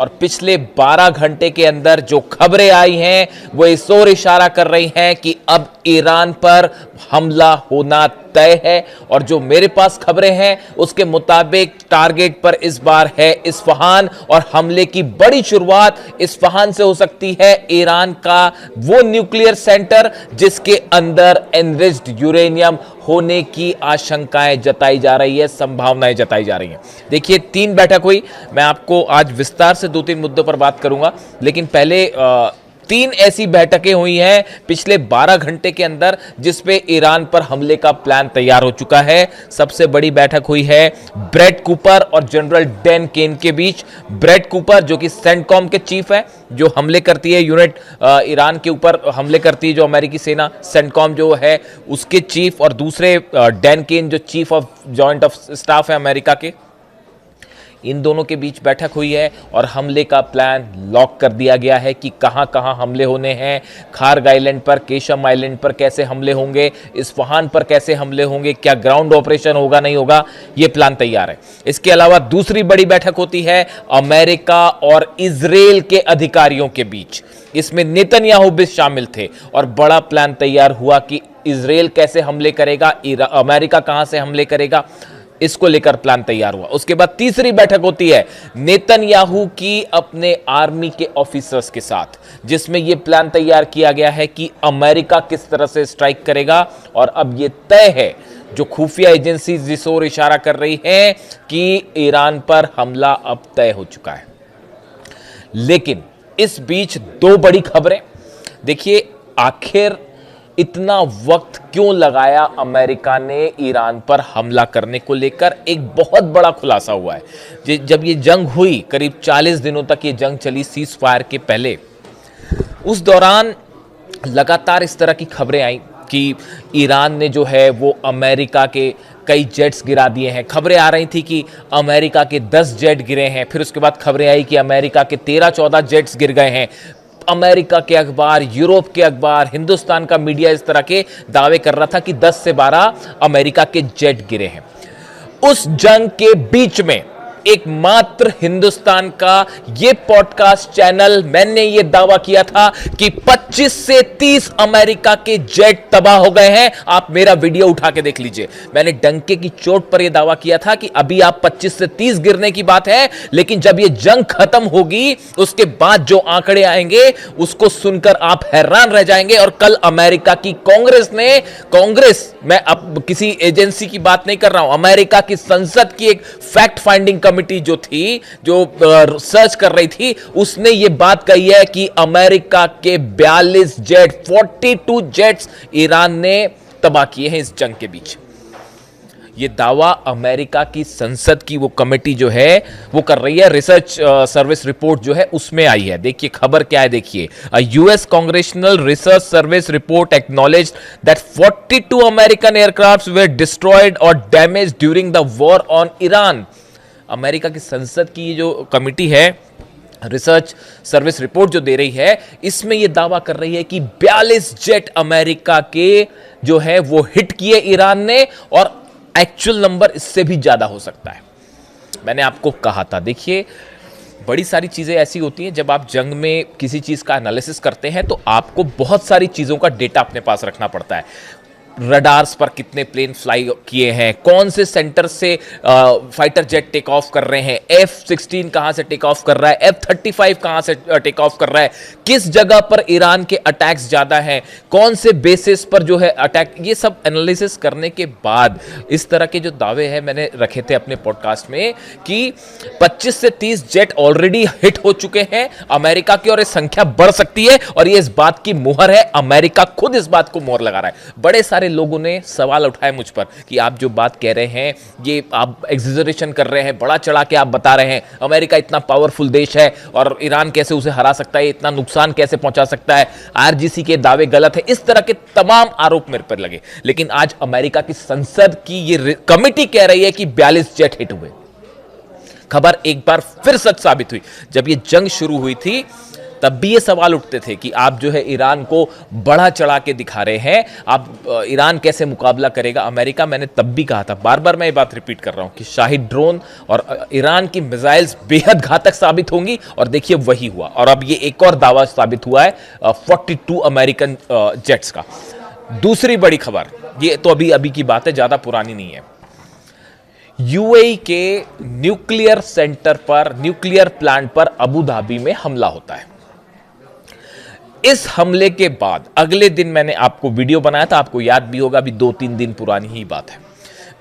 और पिछले 12 घंटे के अंदर जो खबरें आई हैं वो इस ओर इशारा कर रही हैं कि अब ईरान पर हमला होना तय है। और जो मेरे पास खबरें हैं उसके मुताबिक टारगेट पर इस बार है इस्फहान, और हमले की बड़ी शुरुआत इस्फहान से हो सकती है, ईरान का वो न्यूक्लियर सेंटर जिसके अंदर एनरिच्ड यूरेनियम होने की आशंकाएं जताई जा रही है, संभावनाएं जताई जा रही हैं। देखिए 3 बैठक हुई, मैं आपको आज विस्तार से 2-3 मुद्दों पर बात करूंगा, लेकिन पहले 3 ऐसी बैठकें हुई हैं पिछले 12 घंटे के अंदर जिसपे ईरान पर हमले का प्लान तैयार हो चुका है। सबसे बड़ी बैठक हुई है ब्रेट कूपर और जनरल डैन केन के बीच। ब्रेट कूपर जो कि सेंटकॉम के चीफ है, जो हमले करती है यूनिट ईरान के ऊपर हमले करती है जो अमेरिकी सेना, सेंटकॉम जो है उसके चीफ, और दूसरे डैन केन जो chief of joint of staff है अमेरिका के। इन दोनों के बीच बैठक हुई है और हमले का प्लान लॉक कर दिया गया है कि कहां कहां हमले होने हैं। खार्ग आइलैंड पर, केशम आइलैंड पर कैसे हमले होंगे, इस्फहान पर कैसे हमले होंगे, क्या ग्राउंड ऑपरेशन होगा नहीं होगा, यह प्लान तैयार है। इसके अलावा दूसरी बड़ी बैठक होती है अमेरिका और इजराइल के अधिकारियों के बीच। इसमें नेतन्याहू भी शामिल थे और बड़ा प्लान तैयार हुआ कि इजराइल कैसे हमले करेगा, अमेरिका कहां से हमले करेगा, इसको लेकर प्लान तैयार हुआ। उसके बाद तीसरी बैठक होती है नेतन्याहू की अपने आर्मी के ऑफिसर्स के साथ, जिसमें यह प्लान तैयार किया गया है कि अमेरिका किस तरह से स्ट्राइक करेगा। और अब यह तय है, जो खुफिया एजेंसी जिस ओर इशारा कर रही है कि ईरान पर हमला अब तय हो चुका है। लेकिन इस बीच 2 बड़ी खबरें। देखिए आखिर इतना वक्त क्यों लगाया अमेरिका ने ईरान पर हमला करने को लेकर, एक बहुत बड़ा खुलासा हुआ है। जब ये जंग हुई, करीब 40 दिनों तक ये जंग चली सीज फायर के पहले, उस दौरान लगातार इस तरह की खबरें आई कि ईरान ने जो है वो अमेरिका के कई जेट्स गिरा दिए हैं। खबरें आ रही थी कि अमेरिका के 10 जेट गिरे हैं, फिर उसके बाद खबरें आई कि अमेरिका के 13-14 जेट्स गिर गए हैं। अमेरिका के अखबार, यूरोप के अखबार, हिंदुस्तान का मीडिया इस तरह के दावे कर रहा था कि 10 से 12 अमेरिका के जेट गिरे हैं। उस जंग के बीच में एकमात्र हिंदुस्तान का यह पॉडकास्ट चैनल, मैंने यह दावा किया था कि 25 से 30 अमेरिका के जेट तबाह हो गए हैं। आप मेरा वीडियो उठा के देख लीजिए, मैंने डंके की चोट पर यह दावा किया था कि अभी आप 25 से 30 गिरने की बात है, लेकिन जब यह जंग खत्म होगी उसके बाद जो आंकड़े आएंगे उसको सुनकर आप हैरान रह जाएंगे। और कल अमेरिका की कांग्रेस, मैं अब किसी एजेंसी की बात नहीं कर रहा हूं, अमेरिका की संसद की एक फैक्ट फाइंडिंग कमिटी जो थी, जो रिसर्च कर रही थी, उसने यह बात कही है कि अमेरिका के 42 जेट, 42 जेट्स ईरान ने तबाह किए हैं इस जंग के बीच। यह दावा अमेरिका की संसद की वो कमेटी जो है वो कर रही है। रिसर्च सर्विस रिपोर्ट जो है उसमें आई है। देखिए खबर क्या है, देखिए US congressional research service report acknowledged that 42 American aircrafts were destroyed और damaged during the war on Iran. America की संसद की जो कमिटी है, रिसर्च सर्विस रिपोर्ट जो दे रही है, इसमें यह दावा कर रही है कि 42 जेट अमेरिका के जो है वो हिट किए ईरान ने, और एक्चुअल नंबर इससे भी ज्यादा हो सकता है। मैंने आपको कहा था, देखिए बड़ी सारी चीजें ऐसी होती हैं, जब आप जंग में किसी चीज का एनालिसिस करते हैं तो आपको बहुत सारी चीजों का डेटा अपने पास रखना पड़ता है। रडार्स पर कितने प्लेन फ्लाई किए हैं, कौन से सेंटर से फाइटर जेट टेक ऑफ कर रहे हैं, F-16 कहां से टेक ऑफ कर रहा है, F-35 कहां से टेक ऑफ कर रहा है, किस जगह पर ईरान के अटैक्स ज्यादा हैं, कौन से बेसिस पर जो है अटैक, ये सब एनालिसिस करने के बाद इस तरह के जो दावे हैं मैंने रखे थे अपने पॉडकास्ट में कि 25 से 30 जेट ऑलरेडी हिट हो चुके हैं अमेरिका की, और ये संख्या बढ़ सकती है, और ये इस बात की मुहर है, अमेरिका खुद इस बात को मुहर लगा रहा है। बड़े सारे लोगों ने सवाल उठाए मुझ पर कि आप जो बात कह रहे हैं ये आप एग्जैजरेशन कर रहे हैं, बड़ा चढ़ा के आप बता रहे हैं, अमेरिका इतना पावरफुल देश है और ईरान कैसे उसे हरा सकता है, इतना नुकसान कैसे पहुंचा सकता है, आरजीसी के दावे गलत है, इस तरह के तमाम आरोप मेरे पर लगे। लेकिन आज अमेरिका की संसद की ये कमिटी कह रही है कि 42 जेट हिट हुए। खबर एक बार फिर सच साबित हुई। जब ये जंग शुरू हुई थी तब भी ये सवाल उठते थे कि आप जो है ईरान को बढ़ा चढ़ा के दिखा रहे हैं, आप ईरान कैसे मुकाबला करेगा अमेरिका। मैंने तब भी कहा था, बार बार मैं ये बात रिपीट कर रहा हूं कि शाहिद ड्रोन और ईरान की मिसाइल्स बेहद घातक साबित होंगी, और देखिए वही हुआ। और अब ये एक और दावा साबित हुआ है 42 अमेरिकन जेट्स का। दूसरी बड़ी खबर, ये तो अभी अभी की बात है, ज्यादा पुरानी नहीं है। यूएई के न्यूक्लियर सेंटर पर, न्यूक्लियर प्लांट पर अबू धाबी में हमला होता है। इस हमले के बाद अगले दिन मैंने आपको वीडियो बनाया था, आपको याद भी होगा, अभी 2-3 दिन पुरानी ही बात है।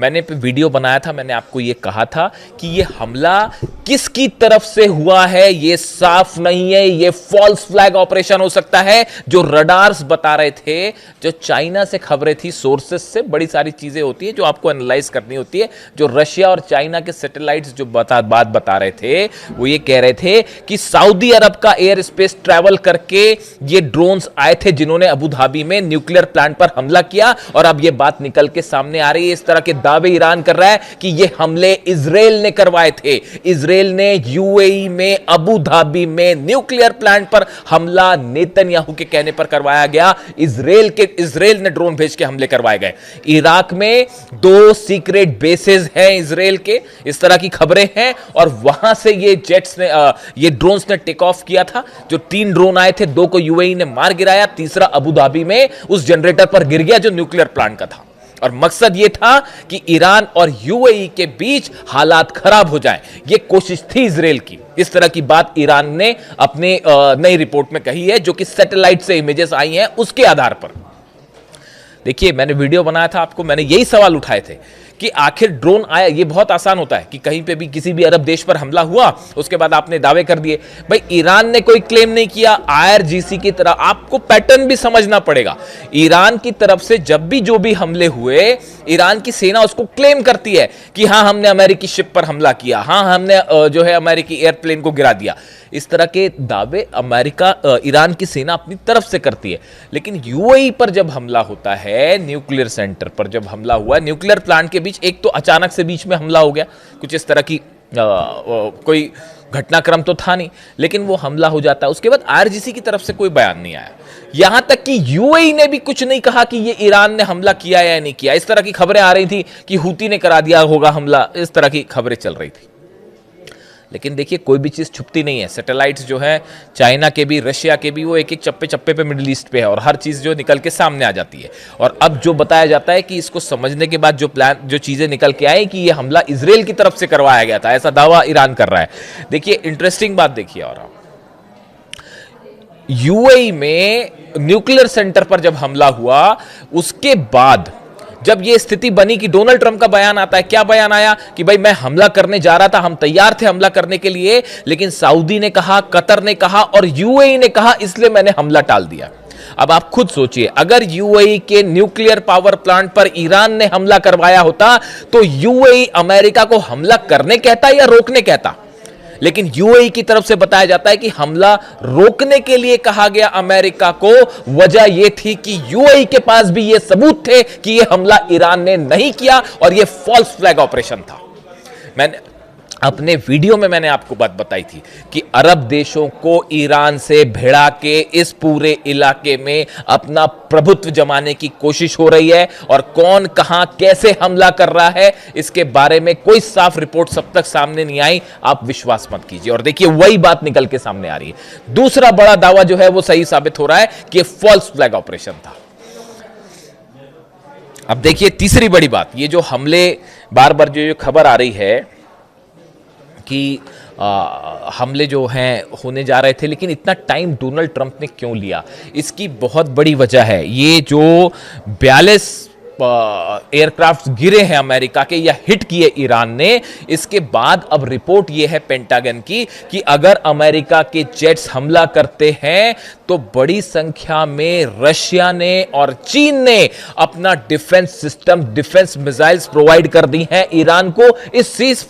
मैंने वीडियो बनाया था, मैंने आपको यह कहा था कि यह हमला किसकी तरफ से हुआ है यह साफ नहीं है, यह फॉल्स फ्लैग ऑपरेशन हो सकता है। जो रडार्स बता रहे थे, जो चाइना से खबरें थी, सोर्सेस से बड़ी सारी चीजें होती हैं जो आपको एनालाइज करनी होती है। जो रशिया और चाइना के सैटेलाइट्स जो बात बता रहे थे, वो ये कह रहे थे कि सऊदी अरब का एयर स्पेस ट्रैवल करके ये ड्रोन्स आए थे जिन्होंने अबू धाबी में न्यूक्लियर प्लांट पर हमला किया। और अब ये बात निकल के सामने आ रही है, इस तरह के दावे ईरान कर रहा है कि ये हमले इजराइल ने करवाए थे। इजराइल ने यूएई में अबू धाबी में न्यूक्लियर प्लांट पर हमला नेतन्याहू के कहने पर करवाया गया। इजराइल ने ड्रोन भेज के हमले करवाए गए। इराक में 2 सीक्रेट बेसेस हैं इजराइल के, इस तरह की खबरें हैं। और वहां से ये जेट्स ने, ये ड्रोन्स ने टेक ऑफ किया था। जो 3 ड्रोन आए थे, 2 को यूएई ने मार गिराया, तीसरा अबू धाबी में उस जनरेटर पर गिर गया जो न्यूक्लियर प्लांट का था। और मकसद यह था कि ईरान और यूएई के बीच हालात खराब हो जाएं। यह कोशिश थी इजराइल की। इस तरह की बात ईरान ने अपने नई रिपोर्ट में कही है, जो कि सैटेलाइट से इमेजेस आई हैं उसके आधार पर। देखिए, मैंने वीडियो बनाया था, आपको मैंने यही सवाल उठाए थे कि आखिर ड्रोन आया। ये बहुत आसान होता है कि कहीं पे भी किसी भी अरब देश पर हमला हुआ, उसके बाद आपने दावे कर दिए। भाई, ईरान ने कोई क्लेम नहीं किया, आईआरजीसी की तरह आपको पैटर्न भी समझना पड़ेगा। ईरान की तरफ से जब भी जो भी हमले हुए, ईरान की सेना उसको क्लेम करती है कि हां, हमने अमेरिकी शिप पर हमला किया, हां, हमने जो है अमेरिकी एयरप्लेन को गिरा दिया। इस तरह के दावे ईरान की सेना अपनी तरफ से करती है। लेकिन यूएई पर जब हमला होता है, न्यूक्लियर सेंटर पर जब हमला हुआ, न्यूक्लियर प्लांट के बीच, एक तो अचानक से बीच में हमला हो गया, कुछ इस तरह की कोई घटनाक्रम तो था नहीं, लेकिन वो हमला हो जाता है। उसके बाद आईआरजीसी की तरफ से कोई बयान नहीं आया, यहां तक कि यूएई ने भी कुछ नहीं कहा कि ये ईरान ने हमला किया या नहीं किया। इस तरह की खबरें आ रही थी कि हूती ने करा दिया होगा हमला, इस तरह की खबरें चल रही थी। लेकिन देखिए, कोई भी चीज छुपती नहीं है। सैटेलाइट्स जो है चाइना के भी, रशिया के भी, वो एक एक चप्पे चप्पे पे मिडिल ईस्ट पे है, और हर चीज जो निकल के सामने आ जाती है। और अब जो बताया जाता है कि इसको समझने के बाद जो चीजें निकल के आई कि ये हमला इजराइल की तरफ से करवाया गया था, ऐसा दावा ईरान कर रहा है। देखिए, इंटरेस्टिंग बात देखिए। और यूएई में न्यूक्लियर सेंटर पर जब हमला हुआ, उसके बाद जब यह स्थिति बनी कि डोनाल्ड ट्रंप का बयान आता है, क्या बयान आया कि भाई मैं हमला करने जा रहा था, हम तैयार थे हमला करने के लिए, लेकिन सऊदी ने कहा, कतर ने कहा और यूएई ने कहा, इसलिए मैंने हमला टाल दिया। अब आप खुद सोचिए, अगर यूएई के न्यूक्लियर पावर प्लांट पर ईरान ने हमला करवाया होता, तो यूएई अमेरिका को हमला करने कहता या रोकने कहता? लेकिन यूएई की तरफ से बताया जाता है कि हमला रोकने के लिए कहा गया अमेरिका को। वजह यह थी कि यूएई के पास भी यह सबूत थे कि यह हमला ईरान ने नहीं किया और यह फॉल्स फ्लैग ऑपरेशन था। मैंने अपने वीडियो में मैंने आपको बात बताई थी कि अरब देशों को ईरान से भिड़ा के इस पूरे इलाके में अपना प्रभुत्व जमाने की कोशिश हो रही है, और कौन कहां कैसे हमला कर रहा है इसके बारे में कोई साफ रिपोर्ट सब तक सामने नहीं आई। आप विश्वास मत कीजिए, और देखिए वही बात निकल के सामने आ रही है। दूसरा बड़ा दावा जो है वो सही साबित हो रहा है कि फॉल्स फ्लैग ऑपरेशन था। अब देखिए तीसरी बड़ी बात, ये जो हमले बार बार जो खबर आ रही है कि हमले जो हैं होने जा रहे थे, लेकिन इतना टाइम डोनाल्ड ट्रंप ने क्यों लिया? इसकी बहुत बड़ी वजह है ये जो 42 एयरक्राफ्ट गिरे हैं अमेरिका के या हिट किए ईरान ने, इसके बाद अब रिपोर्ट यह है पेंटागन की कि अगर अमेरिका के जेट्स हमला करते हैं तो बड़ी संख्या में रशिया ने और चीन ने अपना defence system, defence missiles provide कर दी हैं ईरान को इस सीज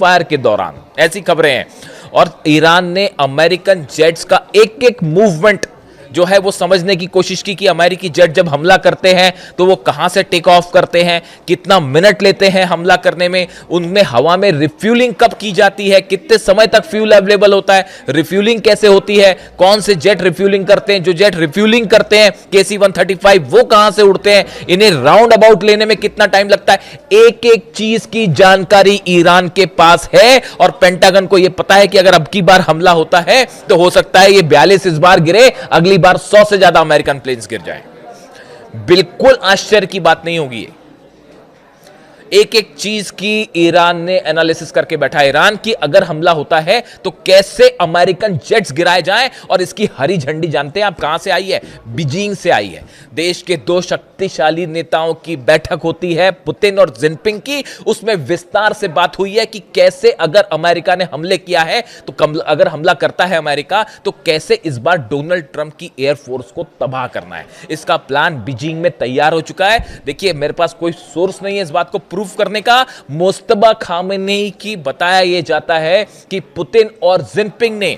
फायर के दौरान। ऐसी खबरें हैं। और ईरान ने अमेरिकन जेट्स का एक एक मूवमेंट जो है वो समझने की कोशिश की कि अमेरिकी जेट जब हमला करते हैं तो वो कहां से टेक ऑफ करते हैं, कितना मिनट लेते हैं हमला करने में, उनमें हवा में रिफ्यूलिंग कब की जाती है, कितने समय तक फ्यूल अवेलेबल होता है, रिफ्यूलिंग कैसे होती है, कौन से जेट रिफ्यूलिंग करते हैं, जो जेट रिफ्यूलिंग करते हैं KC-135 वो कहां से उड़ते हैं, इन्हें राउंड अबाउट लेने में कितना टाइम लगता है, एक एक चीज की जानकारी ईरान के पास है। और पेंटागन को यह पता है कि अगर अब की बार हमला होता है तो हो सकता है ये 42 इस बार गिरे, अगली बार 100 से ज्यादा अमेरिकन प्लेन्स गिर जाएं। बिल्कुल आश्चर्य की बात नहीं होगी ये। एक एक चीज की ईरान ने एनालिसिस करके बैठा। ईरान की अगर हमला होता है तो कैसे अमेरिकन जेट्स गिराए जाएं, और इसकी हरी झंडी जानते हैं आप कहां से आई है? बीजिंग से आई है। देश के दो शक्तिशाली नेताओं की बैठक होती है, पुतिन और जिनपिंग की। उसमें विस्तार से बात हुई है कि कैसे अगर अमेरिका ने हमले किया है तो अगर हमला करता है अमेरिका तो कैसे इस बार डोनाल्ड ट्रंप की एयरफोर्स को तबाह करना है। इसका प्लान बीजिंग में तैयार हो चुका है। देखिए, मेरे पास कोई सोर्स नहीं है इस बात को प्रूव करने का। मुस्तफा खामेनी की बताया यह जाता है कि पुतिन और जिनपिंग ने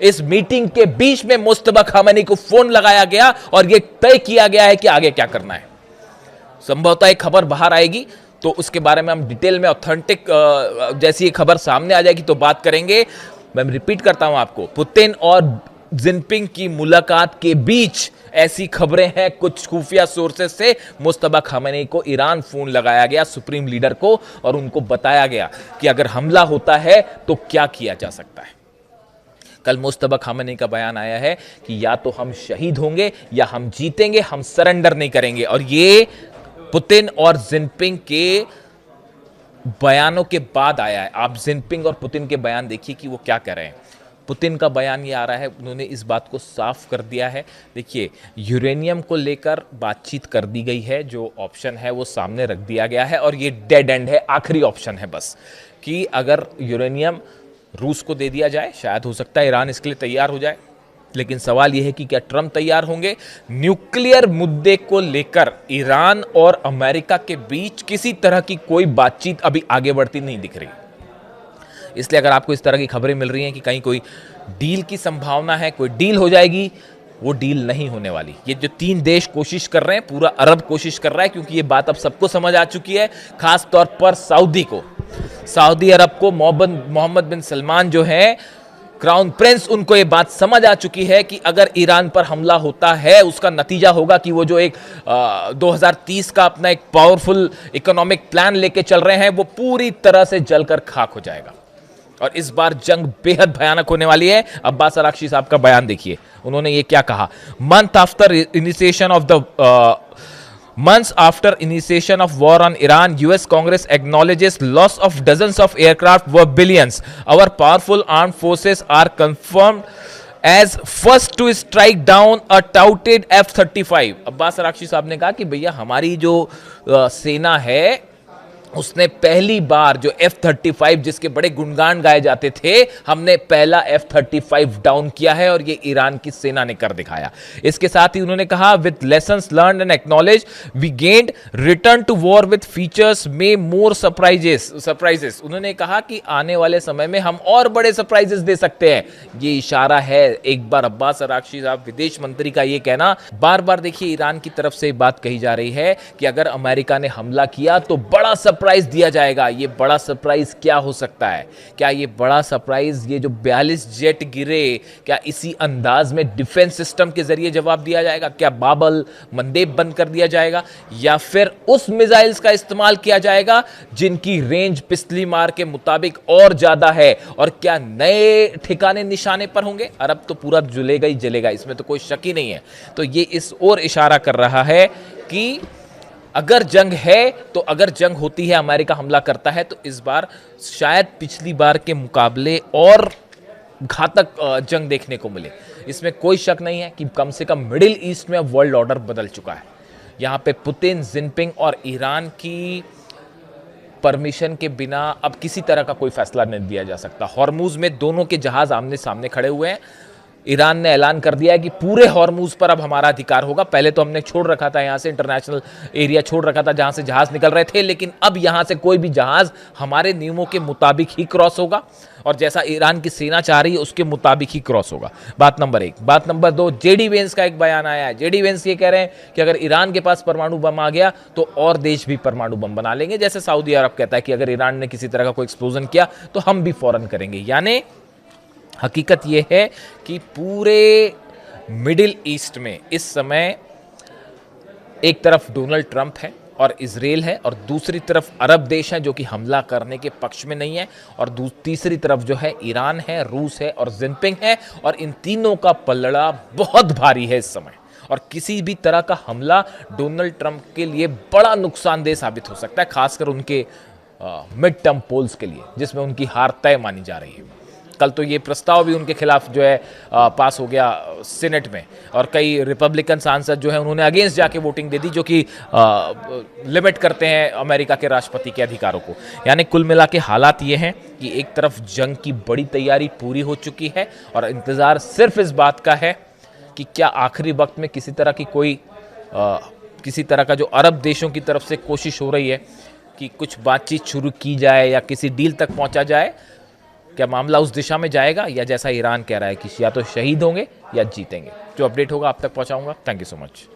इस मीटिंग के बीच में मुस्तफा खामेनी को फोन लगाया गया और यह तय किया गया है कि आगे क्या करना है। संभवतः एक खबर बाहर आएगी तो उसके बारे में हम डिटेल में ऑथेंटिक जैसी ये खबर सामने आ जाएगी तो बात करेंगे। मैं रिपीट करता हूं आपको, पुतिन और जिनपिंग की मुलाकात के बीच ऐसी खबरें हैं कुछ खुफिया सोर्सेस से, मुस्तफा खामेनी को ईरान फोन लगाया गया, सुप्रीम लीडर को, और उनको बताया गया कि अगर हमला होता है तो क्या किया जा सकता है। कल मुस्तफा खामेनी का बयान आया है कि या तो हम शहीद होंगे या हम जीतेंगे, हम सरेंडर नहीं करेंगे। और ये पुतिन और जिनपिंग के बयानों के बाद आया है। आप जिनपिंग और पुतिन के बयान देखिए कि वो क्या कह रहे हैं। पुतिन का बयान ये आ रहा है, उन्होंने इस बात को साफ कर दिया है। देखिए, यूरेनियम को लेकर बातचीत कर दी गई है, जो ऑप्शन है वो सामने रख दिया गया है और ये डेड एंड है, आखिरी ऑप्शन है बस, कि अगर यूरेनियम रूस को दे दिया जाए, शायद हो सकता है ईरान इसके लिए तैयार हो जाए। लेकिन सवाल यह है कि क्या ट्रंप तैयार होंगे? न्यूक्लियर मुद्दे को लेकर ईरान और अमेरिका के बीच किसी तरह की कोई बातचीत अभी आगे बढ़ती नहीं दिख रही। इसलिए अगर आपको इस तरह की खबरें मिल रही हैं कि कहीं कोई डील की संभावना है, कोई डील हो जाएगी, वो डील नहीं होने वाली। ये जो तीन देश कोशिश कर रहे हैं, पूरा अरब कोशिश कर रहा है, क्योंकि ये बात अब सबको समझ आ चुकी है, खास तौर पर सऊदी को, सऊदी अरब को। मोहम्मद बिन सलमान जो है क्राउन प्रिंस, उनको ये बात समझ आ चुकी है कि अगर ईरान पर हमला होता है उसका नतीजा होगा कि वो जो एक 2030 का अपना एक पावरफुल इकोनॉमिक प्लान लेके चल रहे हैं वो पूरी तरह से जलकर खाक हो जाएगा। और इस बार जंग बेहद भयानक होने वाली है। अब्बास अराक्ची साहब का बयान देखिए, उन्होंने ये क्या कहा। Months after initiation of war on Iran, US Congress acknowledges loss of dozens of aircraft worth billions. Our powerful armed forces are confirmed as first to strike down a touted F-35. Abbas Araghchi साहब ने कहा कि भैया हमारी जो सेना है उसने पहली बार जो F-35 जिसके बड़े गुणगान गाए जाते थे, हमने पहला F-35 डाउन किया है और ये ईरान की सेना ने कर दिखाया। इसके साथ ही उन्होंने कहा, with lessons learned and acknowledge we gained return to war with features में मोर सरप्राइजेस। उन्होंने कहा कि आने वाले समय में हम और बड़े सरप्राइजेस दे सकते हैं। ये इशारा है एक बार अब्बास अराक्ची साहब विदेश मंत्री का ये कहना। बार बार देखिए ईरान की तरफ से बात कही जा रही है कि अगर अमेरिका ने हमला किया तो बड़ा सरप्राइज दिया जाएगा। ये बड़ा सरप्राइज क्या हो सकता है? क्या ये बड़ा सरप्राइज, ये जो 42 जेट गिरे, क्या इसी अंदाज में डिफेंस सिस्टम के जरिए जवाब दिया जाएगा? क्या बाबल मंदेब बंद कर दिया जाएगा, या फिर उस मिसाइल्स का इस्तेमाल किया जाएगा जिनकी रेंज पिछली मार के मुताबिक और ज्यादा है? और क्या नए ठिकाने निशाने पर होंगे? अरब तो पूरा जलेगा ही जलेगा, इसमें तो कोई शक ही नहीं है। तो ये इस ओर इशारा कर रहा है कि अगर जंग है तो अगर जंग होती है, अमेरिका हमला करता है, तो इस बार शायद पिछली बार के मुकाबले और घातक जंग देखने को मिले। इसमें कोई शक नहीं है कि कम से कम मिडिल ईस्ट में वर्ल्ड ऑर्डर बदल चुका है। यहां पे पुतिन, जिनपिंग और ईरान की परमिशन के बिना अब किसी तरह का कोई फैसला नहीं दिया जा सकता। हॉर्मुज में दोनों के जहाज आमने सामने खड़े हुए हैं। ईरान ने ऐलान कर दिया है कि पूरे हॉर्मूज पर अब हमारा अधिकार होगा। पहले तो हमने छोड़ रखा था, यहां से इंटरनेशनल एरिया छोड़ रखा था जहां से जहाज निकल रहे थे, लेकिन अब यहां से कोई भी जहाज हमारे नियमों के मुताबिक ही क्रॉस होगा और जैसा ईरान की सेना चाह रही है उसके मुताबिक ही क्रॉस होगा। बात नंबर 1। बात नंबर 2, जेडी वेंस का एक बयान आया है। जेडी वेंस ये कह रहे हैं कि अगर ईरान के पास परमाणु बम आ गया तो और देश भी परमाणु बम बना लेंगे। जैसे सऊदी अरब कहता है कि अगर ईरान ने किसी तरह का कोई एक्सप्लोजन किया तो हम भी फौरन करेंगे। यानी हकीकत यह है कि पूरे मिडिल ईस्ट में इस समय एक तरफ डोनाल्ड ट्रंप है और इजराइल है और दूसरी तरफ अरब देश हैं जो कि हमला करने के पक्ष में नहीं है, और तीसरी तरफ जो है ईरान है, रूस है और जिनपिंग है। और इन तीनों का पलड़ा बहुत भारी है इस समय, और किसी भी तरह का हमला डोनाल्ड ट्रंप के लिए बड़ा नुकसानदेह साबित हो सकता है, खासकर उनके मिड टर्म पोल्स के लिए जिसमें उनकी हार तय मानी जा रही है। कल तो ये प्रस्ताव भी उनके खिलाफ जो है पास हो गया सीनेट में, और कई रिपब्लिकन सांसद जो है उन्होंने अगेंस्ट जाके वोटिंग दे दी, जो कि लिमिट करते हैं अमेरिका के राष्ट्रपति के अधिकारों को। यानी कुल मिला के हालात ये हैं कि एक तरफ जंग की बड़ी तैयारी पूरी हो चुकी है और इंतज़ार सिर्फ इस बात का है कि क्या आखिरी वक्त में किसी तरह का जो अरब देशों की तरफ से कोशिश हो रही है कि कुछ बातचीत शुरू की जाए या किसी डील तक पहुंचा जाए, क्या मामला उस दिशा में जाएगा, या जैसा ईरान कह रहा है कि या तो शहीद होंगे या जीतेंगे। जो अपडेट होगा आप तक पहुंचाऊंगा। Thank you so much.